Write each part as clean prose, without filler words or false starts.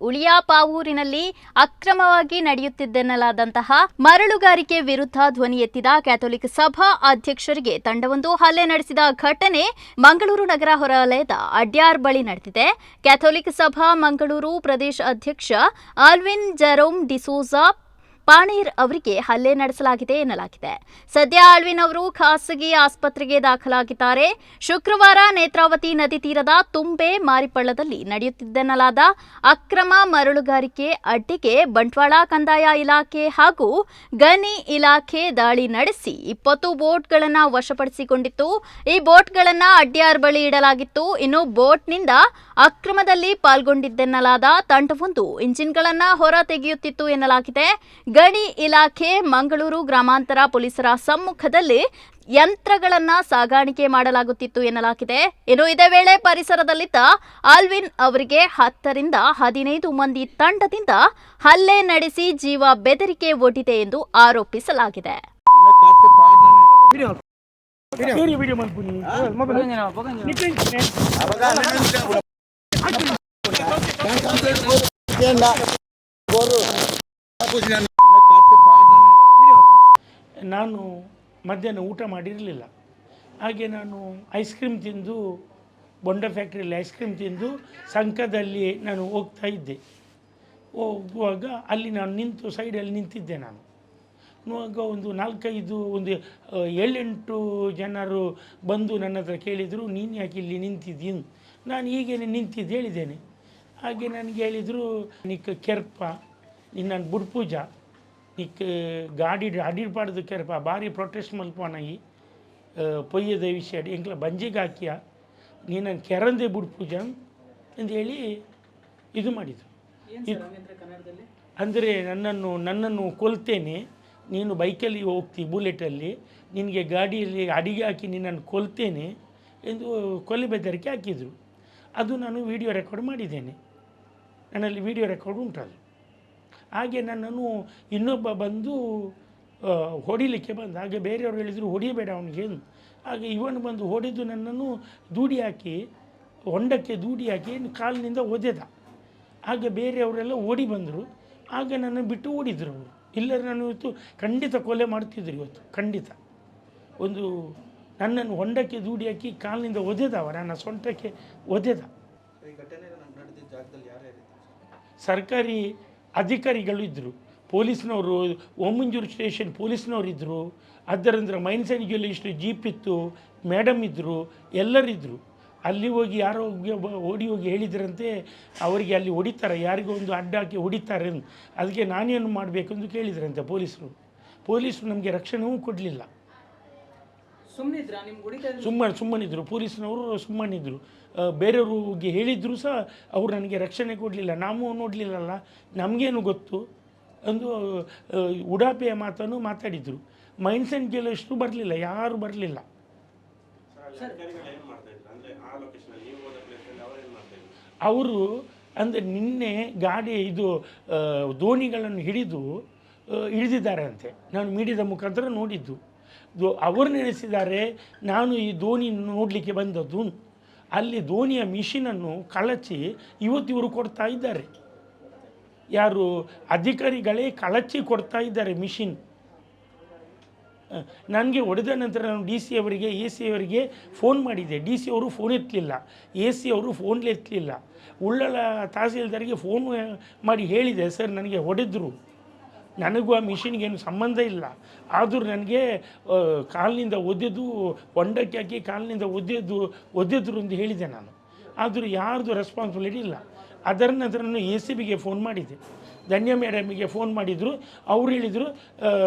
ಉಳಿಯಾಪಾವೂರಿನಲ್ಲಿ ಅಕ್ರಮವಾಗಿ ನಡೆಯುತ್ತಿದ್ದೆನ್ನಲಾದಂತಹ ಮರಳುಗಾರಿಕೆ ವಿರುದ್ಧ ಧ್ವನಿ ಎತ್ತಿದ ಕ್ಯಾಥೋಲಿಕ್ ಸಭಾ ಅಧ್ಯಕ್ಷರಿಗೆ ತಂಡವೊಂದು ಹಲ್ಲೆ ನಡೆಸಿದ ಘಟನೆ ಮಂಗಳೂರು ನಗರ ಹೊರವಲಯದ ಅಡ್ಯಾರ್ ಬಳಿ ನಡೆದಿದೆ. ಕ್ಯಾಥೋಲಿಕ್ ಸಭಾ ಮಂಗಳೂರು ಪ್ರದೇಶ ಅಧ್ಯಕ್ಷ ಆಲ್ವಿನ್ ಜೆರೋಮ್ ಡಿಸೋಜಾ ಪಾಣೇರ್ ಅವರಿಗೆ ಹಲ್ಲೆ ನಡೆಸಲಾಗಿದೆ ಎನ್ನಲಾಗಿದೆ. ಸದ್ಯ ಆಳ್ವಿನ್ ಅವರು ಖಾಸಗಿ ಆಸ್ಪತ್ರೆಗೆ ದಾಖಲಾಗಿದ್ದಾರೆ. ಶುಕ್ರವಾರ ನೇತ್ರಾವತಿ ನದಿ ತೀರದ ತುಂಬೆ ಮಾರಿಪಳ್ಳದಲ್ಲಿ ನಡೆಯುತ್ತಿದ್ದೆನ್ನಲಾದ ಅಕ್ರಮ ಮರಳುಗಾರಿಕೆ ಅಡ್ಡಿಗೆ ಬಂಟ್ವಾಳ ಕಂದಾಯ ಇಲಾಖೆ ಹಾಗೂ ಗಣಿ ಇಲಾಖೆ ದಾಳಿ ನಡೆಸಿ 20 ಬೋಟ್ಗಳನ್ನು ವಶಪಡಿಸಿಕೊಂಡಿತ್ತು. ಈ ಬೋಟ್ಗಳನ್ನು ಅಡ್ಯಾರ್ ಬಳಿ ಇಡಲಾಗಿತ್ತು. ಇನ್ನು ಬೋಟ್ನಿಂದ ಅಕ್ರಮದಲ್ಲಿ ಪಾಲ್ಗೊಂಡಿದ್ದೆನ್ನಲಾದ ತಂಡವೊಂದು ಇಂಜಿನ್ಗಳನ್ನು ಹೊರ ತೆಗೆಯುತ್ತಿತ್ತು ಎನ್ನಲಾಗಿದೆ. ಗಣಿ ಇಲಾಖೆ ಮಂಗಳೂರು ಗ್ರಾಮಾಂತರ ಪೊಲೀಸರ ಸಮ್ಮುಖದಲ್ಲಿ ಯಂತ್ರಗಳನ್ನು ಸಾಗಾಣಿಕೆ ಮಾಡಲಾಗುತ್ತಿತ್ತು ಎನ್ನಲಾಗಿದೆ. ಇನ್ನು ಇದೇ ವೇಳೆ ಪರಿಸರದಲ್ಲಿದ್ದ ಆಲ್ವಿನ್ ಅವರಿಗೆ 10 ರಿಂದ 15 ಮಂದಿ ತಂಡದಿಂದ ಹಲ್ಲೆ ನಡೆಸಿ ಜೀವ ಬೆದರಿಕೆ ಒಡ್ಡಿದೆ ಎಂದು ಆರೋಪಿಸಲಾಗಿದೆ. ನಾನು ಮಧ್ಯಾಹ್ನ ಊಟ ಮಾಡಿರಲಿಲ್ಲ. ಹಾಗೆ ನಾನು ಐಸ್ ಕ್ರೀಮ್ ತಿಂದು ಬೊಂಡ ಫ್ಯಾಕ್ಟ್ರಿಯಲ್ಲಿ ಐಸ್ ಕ್ರೀಮ್ ತಿಂದು ಸಂಕದಲ್ಲಿ ನಾನು ಹೋಗ್ತಾ ಇದ್ದೆ. ಹೋಗುವಾಗ ಅಲ್ಲಿ ನಾನು ನಿಂತು ಸೈಡಲ್ಲಿ ನಿಂತಿದ್ದೆ. ನಾನು ನೋಡುವಾಗ ಒಂದು 7-8 ಜನರು ಬಂದು ನನ್ನ ಹತ್ರ ಕೇಳಿದರು, ನೀನು ಯಾಕೆ ಇಲ್ಲಿ ನಿಂತಿದ್ದೀನಿ? ನಾನು ಹೀಗೇನೆ ನಿಂತಿದ್ದು ಹೇಳಿದ್ದೇನೆ. ಹಾಗೆ ನನಗೆ ಹೇಳಿದರು, ನಿಕ್ಕ ಕೆರ್ಪ ನಿನ್ನ ಬುಡ್ಪೂಜ ನಿಕ್ಕ ಗಾಡಿ ಅಡಿರ್ಬಾರ್ದು ಕೆರ್ಪ ಭಾರಿ ಪ್ರೊಟೆಸ್ಟ್ ಮಲ್ಪನಾಗಿ ಪೊಯ್ಯದ ವಿಷಯ ಎಂಕ್ಲ ಬಂಜಿಗೆ ಹಾಕಿಯ ನೀನು ಕೆರಂದೆ ಬುಡ್ಪೂಜ ಅಂತ ಹೇಳಿ ಇದು ಮಾಡಿದರು. ಅಂದರೆ ನನ್ನನ್ನು ಕೊಲ್ತೇನೆ, ನೀನು ಬೈಕಲ್ಲಿ ಹೋಗ್ತಿ ಬುಲೆಟಲ್ಲಿ, ನಿನಗೆ ಗಾಡಿಯಲ್ಲಿ ಅಡಿಗೆ ಹಾಕಿ ನಿನ್ನನ್ನು ಕೊಲ್ತೇನೆ ಎಂದು ಕೊಲೆ ಬೆದರಿಕೆ ಹಾಕಿದರು. ಅದು ನಾನು ವಿಡಿಯೋ ರೆಕಾರ್ಡ್ ಮಾಡಿದ್ದೇನೆ. ನನ್ನಲ್ಲಿ ವಿಡಿಯೋ ರೆಕಾರ್ಡ್ ಉಂಟದು. ಹಾಗೆ ನನ್ನನ್ನು ಇನ್ನೊಬ್ಬ ಬಂದು ಹೊಡಿಲಿಕ್ಕೆ ಬಂದ. ಹಾಗೆ ಬೇರೆಯವರು ಹೇಳಿದರು ಹೊಡಿಯಬೇಡ ಅವನಿಗೆ. ಹಾಗೆ ಇವನು ಬಂದು ಹೊಡೆದು ನನ್ನನ್ನು ದೂಡಿ ಹಾಕಿ ಹೊಂಡಕ್ಕೆ ದೂಡಿ ಹಾಕಿ ಕಾಲಿನಿಂದ ಒದೆದ. ಹಾಗೆ ಬೇರೆಯವರೆಲ್ಲ ಓಡಿ ಬಂದರು. ಆಗ ನನ್ನ ಬಿಟ್ಟು ಓಡಿದರು ಅವರು. ಇಲ್ಲರೂ ನಾನು ಇವತ್ತು ಖಂಡಿತ ಕೊಲೆ ಮಾಡ್ತಿದ್ರು. ಇವತ್ತು ಖಂಡಿತ ಒಂದು ನನ್ನನ್ನು ಹೊಂಡಕ್ಕೆ ದೂಡಿ ಹಾಕಿ ಕಾಲಿನಿಂದ ಒದೆದವ, ನನ್ನ ಸೊಂಟಕ್ಕೆ ಒದೆದ. ಸರ್ಕಾರಿ ಅಧಿಕಾರಿಗಳು ಇದ್ದರು, ಪೊಲೀಸ್ನವರು, ಓಮಂಜೂರು ಸ್ಟೇಷನ್ ಪೊಲೀಸ್ನವರು ಇದ್ದರು, ಅದರಂದ್ರೆ ಮೈನ್ಸ್ ಆ್ಯಂಡ್ ಜ್ಯುವೆಲರಿ ಜೀಪ್ ಇತ್ತು, ಮೇಡಮ್ ಇದ್ದರು, ಎಲ್ಲರಿದ್ದರು. ಅಲ್ಲಿ ಹೋಗಿ ಯಾರೋ ಓಡಿ ಹೋಗಿ ಹೇಳಿದ್ರಂತೆ ಅವರಿಗೆ ಅಲ್ಲಿ ಹೊಡಿತಾರೆ, ಯಾರಿಗೂ ಒಂದು ಅಡ್ಡ ಹಾಕಿ ಹೊಡಿತಾರೆ. ಅದಕ್ಕೆ ನಾನೇನು ಮಾಡಬೇಕೆಂದು ಕೇಳಿದ್ರಂತೆ ಪೊಲೀಸರು ನಮಗೆ ರಕ್ಷಣೆಯೂ ಕೊಡಲಿಲ್ಲ. ಸುಮ್ಮನಿದ್ರು ಪೊಲೀಸ್ನವರು, ಸುಮ್ಮನಿದ್ರು. ಬೇರೆಯವ್ರಿಗೆ ಹೇಳಿದ್ರು ಸಹ ಅವರು ನನಗೆ ರಕ್ಷಣೆ ಕೊಡಲಿಲ್ಲ. ನಾವು ನೋಡಲಿಲ್ಲಲ್ಲ, ನಮಗೇನು ಗೊತ್ತು ಒಂದು ಉಡಾಪೆಯ ಮಾತನ್ನು ಮಾತಾಡಿದರು. ಮೈನ್ಸ್ ಆ್ಯಂಡ್ ಜ್ಯುವೆಲರ್ಸ್ರು ಬರಲಿಲ್ಲ, ಯಾರು ಬರಲಿಲ್ಲ. ಅವರು ಅಂದರೆ ನಿನ್ನೆ ಗಾಡಿ ಇದು ದೋಣಿಗಳನ್ನು ಹಿಡಿದಿದ್ದಾರೆ ಅಂತೆ. ನಾನು ಮೀಡಿಯಾದ ಮುಖಾಂತರ ನೋಡಿದ್ದು. ಅವರು ನೆನೆಸಿದ್ದಾರೆ ನಾನು ಈ ದೋಣಿ ನೋಡಲಿಕ್ಕೆ ಬಂದದ್ದು. ಅಲ್ಲಿ ದೋಣಿಯ ಮಿಷಿನನ್ನು ಕಳಚಿ ಇವರು ಕೊಡ್ತಾ ಇದ್ದಾರೆ. ಯಾರು ಅಧಿಕಾರಿಗಳೇ ಕಳಚಿ ಕೊಡ್ತಾ ಇದ್ದಾರೆ ಮಿಷಿನ್. ನನಗೆ ಹೊಡೆದ ನಂತರ ನಾನು DC ಅವರಿಗೆ AC ಅವರಿಗೆ ಫೋನ್ ಮಾಡಿದ್ದೆ. DC ಅವರು ಫೋನ್ ಎತ್ತಲಿಲ್ಲ, AC ಅವರು ಫೋನ್ ಎತ್ತಲಿಲ್ಲ. ಉಳ್ಳಳ ತಹಸೀಲ್ದಾರಿಗೆ ಫೋನ್ ಮಾಡಿ ಹೇಳಿದೆ, ಸರ್ ನನಗೆ ಹೊಡೆದ್ರು, ನನಗೂ ಆ ಮಿಷಿನ್ಗೇನು ಸಂಬಂಧ ಇಲ್ಲ, ಆದರೂ ನನಗೆ ಕಾಲಿನಿಂದ ಒದ್ದೆದು ಹೊಂಡಕ್ಕೆ ಹಾಕಿ ಕಾಲಿನಿಂದ ಒದ್ದೆದ್ರು ಅಂತ ಹೇಳಿದೆ ನಾನು. ಆದರೂ ಯಾರ್ದು ರೆಸ್ಪಾನ್ಸಿಬಿಲಿಟಿ ಇಲ್ಲ. ಅದರ ನಂತರ ನಾನು ACBಗೆ ಫೋನ್ ಮಾಡಿದ್ದೆ, ಧನ್ಯ ಮೇಡಮಿಗೆ ಫೋನ್ ಮಾಡಿದರು. ಅವರು ಹೇಳಿದರು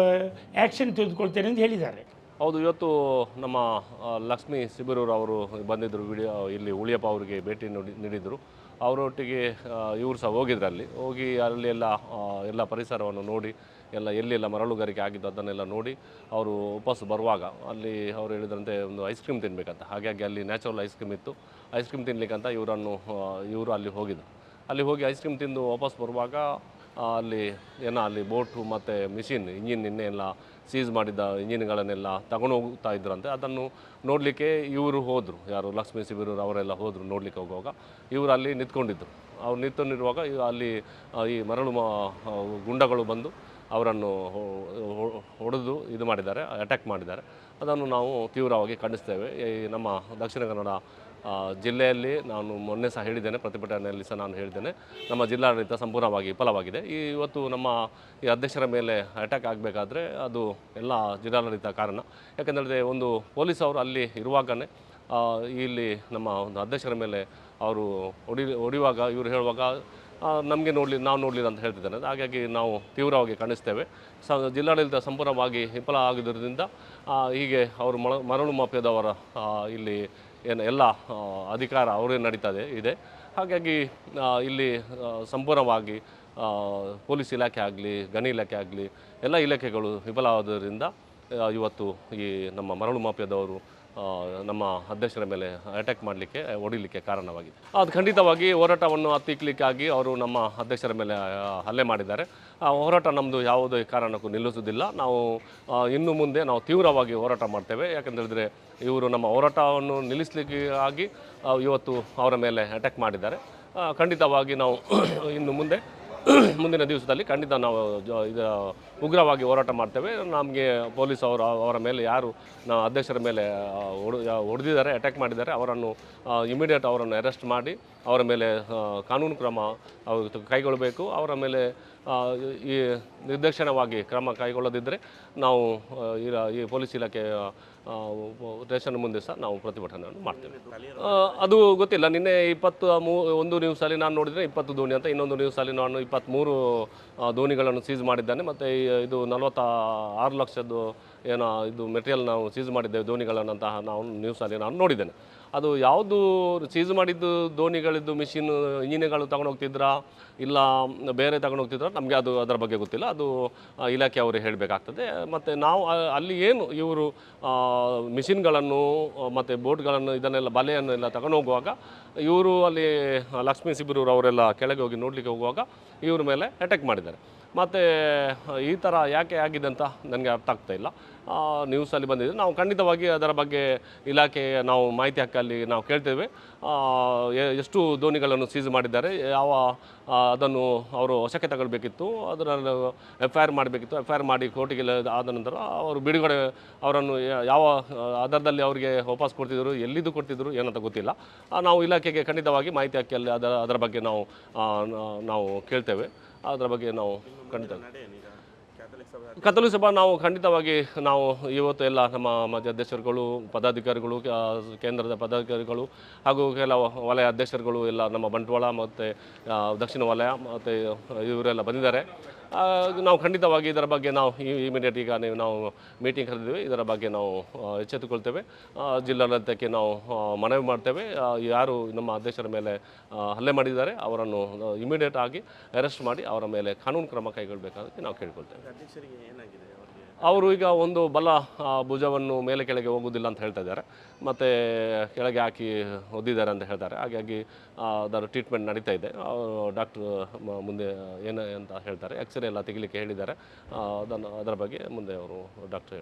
ಆ್ಯಕ್ಷನ್ ತೆಗೆದುಕೊಳ್ತೇನೆ ಅಂತ ಹೇಳಿದ್ದಾರೆ. ಹೌದು, ಇವತ್ತು ನಮ್ಮ ಲಕ್ಷ್ಮೀ ಸಿಬಿರೂರು ಅವರು ಬಂದಿದ್ದರು. ಇಲ್ಲಿ ಉಳಿಯಪ್ಪ ಅವರಿಗೆ ಭೇಟಿ ನೀಡಿದರು. ಅವರೊಟ್ಟಿಗೆ ಇವರು ಸಹ ಹೋಗಿದ್ರು. ಅಲ್ಲಿ ಹೋಗಿ ಅಲ್ಲಿ ಎಲ್ಲ ಪರಿಸರವನ್ನು ನೋಡಿ, ಎಲ್ಲೆಲ್ಲ ಮರಳುಗಾರಿಕೆ ಆಗಿದ್ದು ಅದನ್ನೆಲ್ಲ ನೋಡಿ ಅವರು ವಾಪಸ್ ಬರುವಾಗ ಅಲ್ಲಿ ಅವರು ಹೇಳಿದ್ರಂತೆ ಒಂದು ಐಸ್ ಕ್ರೀಮ್ ತಿನ್ನಬೇಕಂತ. ಹಾಗಾಗಿ ಅಲ್ಲಿ ನ್ಯಾಚುರಲ್ ಐಸ್ ಕ್ರೀಮ್ ಇತ್ತು. ಐಸ್ ಕ್ರೀಮ್ ತಿನ್ನಲಿಕ್ಕಂತ ಇವರು ಅಲ್ಲಿ ಹೋಗಿದ್ರು. ಅಲ್ಲಿ ಹೋಗಿ ಐಸ್ ಕ್ರೀಮ್ ತಿಂದು ವಾಪಸ್ ಬರುವಾಗ ಅಲ್ಲಿ ಬೋಟು ಮತ್ತು ಇಂಜಿನ್ ಎಲ್ಲ ಸೀಸ್ ಮಾಡಿದ್ದ ಇಂಜಿನ್ಗಳನ್ನೆಲ್ಲ ತಗೊಂಡು ಹೋಗ್ತಾ ಇದ್ರಂತೆ. ಅದನ್ನು ನೋಡಲಿಕ್ಕೆ ಇವರು ಹೋದರು, ಯಾರು ಲಕ್ಷ್ಮೀ ಸಿಬಿರೂರು ಅವರೆಲ್ಲ ಹೋದರು ನೋಡಲಿಕ್ಕೆ. ಹೋಗುವಾಗ ಇವರು ಅಲ್ಲಿ ನಿಂತ್ಕೊಂಡಿದ್ದರು. ಅವ್ರು ನಿಂತಿರುವಾಗ ಅಲ್ಲಿ ಈ ಮರಳು ಗುಂಡಗಳು ಬಂದು ಅವರನ್ನು ಹೊಡೆದು ಇದು ಮಾಡಿದ್ದಾರೆ, ಅಟ್ಯಾಕ್ ಮಾಡಿದ್ದಾರೆ. ಅದನ್ನು ನಾವು ತೀವ್ರವಾಗಿ ಖಂಡಿಸ್ತೇವೆ. ಈ ನಮ್ಮ ದಕ್ಷಿಣ ಕನ್ನಡ ಜಿಲ್ಲೆಯಲ್ಲಿ ನಾನು ಮೊನ್ನೆ ಸಹ ಹೇಳಿದ್ದೇನೆ, ಪ್ರತಿಭಟನೆಯಲ್ಲಿ ಸಹ ನಾನು ಹೇಳಿದ್ದೇನೆ, ನಮ್ಮ ಜಿಲ್ಲಾಡಳಿತ ಸಂಪೂರ್ಣವಾಗಿ ವಿಫಲವಾಗಿದೆ. ಇವತ್ತು ನಮ್ಮ ಈ ಅಧ್ಯಕ್ಷರ ಮೇಲೆ ಅಟ್ಯಾಕ್ ಆಗಬೇಕಾದ್ರೆ ಅದು ಎಲ್ಲ ಜಿಲ್ಲಾಡಳಿತ ಕಾರಣ. ಯಾಕೆಂದರೆ ಒಂದು ಪೊಲೀಸ್ ಅವರು ಅಲ್ಲಿ ಇರುವಾಗಲೇ ಇಲ್ಲಿ ನಮ್ಮ ಒಂದು ಅಧ್ಯಕ್ಷರ ಮೇಲೆ ಅವರು ಹೊಡೆಯುವಾಗ ಇವರು ಹೇಳುವಾಗ ನಮಗೆ ನಾವು ನೋಡಲಿಲ್ಲ ಅಂತ ಹೇಳ್ತಿದ್ದಾನೆ. ಹಾಗಾಗಿ ನಾವು ತೀವ್ರವಾಗಿ ಖಂಡಿಸ್ತೇವೆ. ಜಿಲ್ಲಾಡಳಿತ ಸಂಪೂರ್ಣವಾಗಿ ವಿಫಲ ಆಗಿದ್ದರಿಂದ ಹೀಗೆ ಅವರು ಮರಳು ಮಾಫಿಯಾದವರ ಇಲ್ಲಿ ಏನು ಎಲ್ಲ ಅಧಿಕಾರ ಅವರೇ ನಡೀತದೆ ಇದೆ. ಹಾಗಾಗಿ ಇಲ್ಲಿ ಸಂಪೂರ್ಣವಾಗಿ ಪೊಲೀಸ್ ಇಲಾಖೆ ಆಗಲಿ, ಗಣಿ ಇಲಾಖೆ ಆಗಲಿ, ಎಲ್ಲ ಇಲಾಖೆಗಳು ವಿಫಲವಾದ್ದರಿಂದ ಇವತ್ತು ಈ ನಮ್ಮ ಮರಳು ಮಾಫಿಯಾದವರು ನಮ್ಮ ಅಧ್ಯಕ್ಷರ ಮೇಲೆ ಅಟ್ಯಾಕ್ ಮಾಡಲಿಕ್ಕೆ, ಹೊಡಿಲಿಕ್ಕೆ ಕಾರಣವಾಗಿದೆ. ಅದು ಖಂಡಿತವಾಗಿ ಹೋರಾಟವನ್ನು ಹತ್ತಿಕ್ಕಲಿಕ್ಕಾಗಿ ಅವರು ನಮ್ಮ ಅಧ್ಯಕ್ಷರ ಮೇಲೆ ಹಲ್ಲೆ ಮಾಡಿದ್ದಾರೆ. ಆ ಹೋರಾಟ ನಮ್ಮದು ಯಾವುದೇ ಕಾರಣಕ್ಕೂ ನಿಲ್ಲಿಸುವುದಿಲ್ಲ. ನಾವು ಇನ್ನು ಮುಂದೆ ನಾವು ತೀವ್ರವಾಗಿ ಹೋರಾಟ ಮಾಡ್ತೇವೆ. ಯಾಕಂತೇಳಿದರೆ ಇವರು ನಮ್ಮ ಹೋರಾಟವನ್ನು ನಿಲ್ಲಿಸಲಿಕ್ಕೆ ಆಗಿ ಇವತ್ತು ಅವರ ಮೇಲೆ ಅಟ್ಯಾಕ್ ಮಾಡಿದ್ದಾರೆ. ಖಂಡಿತವಾಗಿ ನಾವು ಇನ್ನು ಮುಂದಿನ ದಿವಸದಲ್ಲಿ ಖಂಡಿತ ನಾವು ಇದು ಉಗ್ರವಾಗಿ ಹೋರಾಟ ಮಾಡ್ತೇವೆ. ನಮಗೆ ಪೊಲೀಸ್ ಅವರ ಮೇಲೆ ಯಾರು ಅಧ್ಯಕ್ಷರ ಮೇಲೆ ಹೊಡೆದಿದ್ದಾರೆ, ಅಟ್ಯಾಕ್ ಮಾಡಿದ್ದಾರೆ, ಅವರನ್ನು ಇಮಿಡಿಯೇಟ್ ಅವರನ್ನು ಅರೆಸ್ಟ್ ಮಾಡಿ ಅವರ ಮೇಲೆ ಕಾನೂನು ಕ್ರಮ ಕೈಗೊಳ್ಳಬೇಕು. ಅವರ ಮೇಲೆ ಈ ನಿರ್ದಾಕ್ಷಿಣ್ಯವಾಗಿ ಕ್ರಮ ಕೈಗೊಳ್ಳದಿದ್ದರೆ ನಾವು ಈ ಪೊಲೀಸ್ ಇಲಾಖೆ ಸ್ಟೇಷನ್ ಮುಂದೆ ಸಹ ನಾವು ಪ್ರತಿಭಟನೆಯನ್ನು ಮಾಡ್ತೇವೆ. ಅದು ಗೊತ್ತಿಲ್ಲ. ನಿನ್ನೆ 21 ನ್ಯೂಸಲ್ಲಿ ನಾನು ನೋಡಿದರೆ 20 ದೋಣಿ ಅಂತ, ಇನ್ನೊಂದು ನ್ಯೂಸಲ್ಲಿ ನಾನು 23 ದೋಣಿಗಳನ್ನು ಸೀಸ್ ಮಾಡಿದ್ದಾನೆ. ಮತ್ತು ಇದು 46 ಲಕ್ಷದ್ದು ಏನೋ ಇದು ಮೆಟೀರಿಯಲ್ ನಾವು ಸೀಸ್ ಮಾಡಿದ್ದೇವೆ ದೋಣಿಗಳನ್ನಂತಹ ನಾವು ನ್ಯೂಸಲ್ಲಿ ನಾನು ನೋಡಿದ್ದೇನೆ. ಅದು ಯಾವುದು ಸೀಸ್ ಮಾಡಿದ್ದು ದೋಣಿಗಳಿದ್ದು ಮಿಷಿನ್ ಇಂಜಿನ್ಗಳು ತಗೊಂಡು ಹೋಗ್ತಿದ್ರಾ ಇಲ್ಲ ಬೇರೆ ತಗೊಂಡು ಹೋಗ್ತಿದ್ರ ನಮಗೆ ಅದರ ಬಗ್ಗೆ ಗೊತ್ತಿಲ್ಲ. ಅದು ಇಲಾಖೆ ಅವರು ಹೇಳಬೇಕಾಗ್ತದೆ. ಮತ್ತು ನಾವು ಅಲ್ಲಿ ಏನು ಇವರು ಮಿಷಿನ್ಗಳನ್ನು ಮತ್ತು ಬೋಟ್ಗಳನ್ನು ಇದನ್ನೆಲ್ಲ ಬಲೆಯನ್ನು ಎಲ್ಲ ತಗೊಂಡು ಹೋಗುವಾಗ ಇವರು ಅಲ್ಲಿ ಲಕ್ಷ್ಮೀ ಸಿಬಿರೂರು ಅವರೆಲ್ಲ ಕೆಳಗೆ ಹೋಗಿ ನೋಡಲಿಕ್ಕೆ ಹೋಗುವಾಗ ಇವ್ರ ಮೇಲೆ ಅಟ್ಯಾಕ್ ಮಾಡಿದ್ದಾರೆ. ಮತ್ತು ಈ ಥರ ಯಾಕೆ ಆಗಿದೆ ಅಂತ ನನಗೆ ಅರ್ಥ ಆಗ್ತಾ ಇಲ್ಲ. ನ್ಯೂಸಲ್ಲಿ ಬಂದಿದೆ. ನಾವು ಖಂಡಿತವಾಗಿ ಅದರ ಬಗ್ಗೆ ಇಲಾಖೆ ನಾವು ಮಾಹಿತಿ ಹಕ್ಕಲ್ಲಿ ನಾವು ಕೇಳ್ತೇವೆ. ಎಷ್ಟು ದೋಣಿಗಳನ್ನು ಸೀಸ್ ಮಾಡಿದ್ದಾರೆ, ಅದನ್ನು ಅವರು ವಶಕ್ಕೆ ತಗೊಳ್ಬೇಕಿತ್ತು, ಅದರಲ್ಲಿ FIR ಮಾಡಬೇಕಿತ್ತು. FIR ಮಾಡಿ ಕೋರ್ಟಿಗೆ ಆದ ನಂತರ ಅವರು ಬಿಡುಗಡೆ ಅವರನ್ನು ಯಾವ ಆಧಾರದಲ್ಲಿ ಅವರಿಗೆ ವಾಪಸ್ ಕೊಡ್ತಿದ್ರು, ಎಲ್ಲಿದ್ದು ಕೊಡ್ತಿದ್ರು ಏನಂತ ಗೊತ್ತಿಲ್ಲ. ನಾವು ಇಲಾಖೆಗೆ ಖಂಡಿತವಾಗಿ ಮಾಹಿತಿ ಹಕ್ಕಲ್ಲಿ ಅದರ ಬಗ್ಗೆ ನಾವು ಕೇಳ್ತೇವೆ. ಅದರ ಬಗ್ಗೆ ನಾವು ಖಂಡಿತ ಕಥೋಲಿಕ ಸಭಾ ನಾವು ಖಂಡಿತವಾಗಿ ನಾವು ಇವತ್ತು ಎಲ್ಲ ನಮ್ಮ ಅಧ್ಯಕ್ಷರುಗಳು, ಪದಾಧಿಕಾರಿಗಳು, ಕೇಂದ್ರದ ಪದಾಧಿಕಾರಿಗಳು ಹಾಗೂ ಕೆಲವು ವಲಯ ಅಧ್ಯಕ್ಷರುಗಳು ಎಲ್ಲ ನಮ್ಮ ಬಂಟ್ವಾಳ ಮತ್ತು ದಕ್ಷಿಣ ವಲಯ ಮತ್ತು ಇವರೆಲ್ಲ ಬಂದಿದ್ದಾರೆ. ನಾವು ಖಂಡಿತವಾಗಿ ಇದರ ಬಗ್ಗೆ ನಾವು ಇಮಿಡಿಯೇಟ್ ಈಗ ನಾವು ಮೀಟಿಂಗ್ ಕರೆದಿದ್ದೀವಿ. ಇದರ ಬಗ್ಗೆ ನಾವು ಎಚ್ಚೆತ್ತುಕೊಳ್ತೇವೆ. ಜಿಲ್ಲಾಡಳಿತಕ್ಕೆ ನಾವು ಮನವಿ ಮಾಡ್ತೇವೆ. ಯಾರು ನಮ್ಮ ಅಧ್ಯಕ್ಷರ ಮೇಲೆ ಹಲ್ಲೆ ಮಾಡಿದ್ದಾರೆ ಅವರನ್ನು ಇಮಿಡಿಯೇಟ್ ಆಗಿ ಅರೆಸ್ಟ್ ಮಾಡಿ ಅವರ ಮೇಲೆ ಕಾನೂನು ಕ್ರಮ ಕೈಗೊಳ್ಳಬೇಕಾಗಿ ನಾವು ಕೇಳ್ಕೊಳ್ತೇವೆ. ಅವರು ಈಗ ಒಂದು ಬಲ ಭುಜವನ್ನು ಮೇಲೆ ಕೆಳಗೆ ಹೋಗುವುದಿಲ್ಲ ಅಂತ ಹೇಳ್ತಾ ಇದ್ದಾರೆ, ಮತ್ತು ಕೆಳಗೆ ಹಾಕಿ ಒದ್ದಿದ್ದಾರೆ ಅಂತ ಹೇಳ್ತಾರೆ. ಹಾಗಾಗಿ ಅದರ ಟ್ರೀಟ್ಮೆಂಟ್ ನಡೀತಾ ಇದೆ. ಡಾಕ್ಟ್ರು ಮುಂದೆ ಏನು ಅಂತ ಹೇಳ್ತಾರೆ, ಎಕ್ಸ್ರೇ ಎಲ್ಲ ತೆಗಿಲಿಕ್ಕೆ ಹೇಳಿದ್ದಾರೆ. ಅದರ ಬಗ್ಗೆ ಮುಂದೆ ಅವರು ಡಾಕ್ಟ್ರು ಹೇಳ್ತಾರೆ.